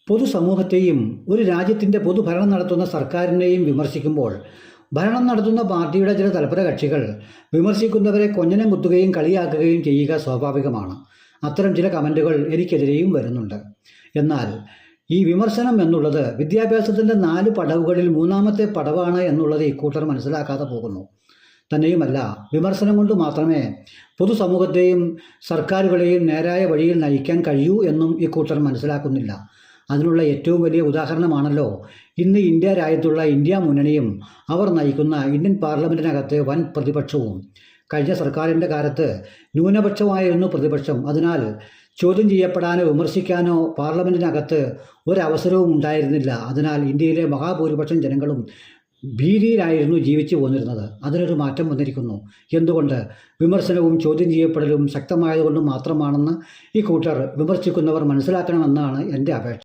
പൊതുസമൂഹത്തെയും ഒരു രാജ്യത്തിൻ്റെ പൊതുഭരണം നടത്തുന്ന സർക്കാരിനെയും വിമർശിക്കുമ്പോൾ ഭരണം നടത്തുന്ന പാർട്ടിയുടെ ചില തൽപര കക്ഷികൾ വിമർശിക്കുന്നവരെ കൊഞ്ഞനം കുത്തുകയും കളിയാക്കുകയും ചെയ്യുക സ്വാഭാവികമാണ്. അത്തരം ചില കമൻറ്റുകൾ എനിക്കെതിരെയും വരുന്നുണ്ട്. എന്നാൽ ഈ വിമർശനം എന്നുള്ളത് വിദ്യാഭ്യാസത്തിൻ്റെ 4 പടവുകളിൽ 3ാമത്തെ പടവാണ് എന്നുള്ളത് ഇക്കൂട്ടർ മനസ്സിലാക്കാതെ പോകുന്നു. തന്നെയുമല്ല, വിമർശനം കൊണ്ട് മാത്രമേ പൊതുസമൂഹത്തെയും സർക്കാരുകളെയും നേരായ വഴിയിൽ നയിക്കാൻ കഴിയൂ എന്നും ഇക്കൂട്ടർ മനസ്സിലാക്കുന്നില്ല. അതിനുള്ള ഏറ്റവും വലിയ ഉദാഹരണമാണല്ലോ ഇന്ന് ഇന്ത്യ രാജ്യത്തുള്ള ഇന്ത്യ മുന്നണിയും അവർ നയിക്കുന്ന ഇന്ത്യൻ പാർലമെൻറ്റിനകത്ത് വൻ പ്രതിപക്ഷവും. കഴിഞ്ഞ സർക്കാരിൻ്റെ കാലത്ത് ന്യൂനപക്ഷമായിരുന്നു പ്രതിപക്ഷം. അതിനാൽ ചോദ്യം ചെയ്യപ്പെടാനോ വിമർശിക്കാനോ പാർലമെൻറ്റിനകത്ത് ഒരവസരവും ഉണ്ടായിരുന്നില്ല. അതിനാൽ ഇന്ത്യയിലെ മഹാഭൂരിപക്ഷം ജനങ്ങളും ഭീതിയിലായിരുന്നു ജീവിച്ചു പോന്നിരുന്നത്. അതിനൊരു മാറ്റം വന്നിരിക്കുന്നു. എന്തുകൊണ്ട്? വിമർശനവും ചോദ്യം ചെയ്യപ്പെടലും ശക്തമായതുകൊണ്ട് മാത്രമാണെന്ന് ഈ കൂട്ടർ വിമർശിക്കുന്നവർ മനസ്സിലാക്കണമെന്നാണ് എൻ്റെ അപേക്ഷ.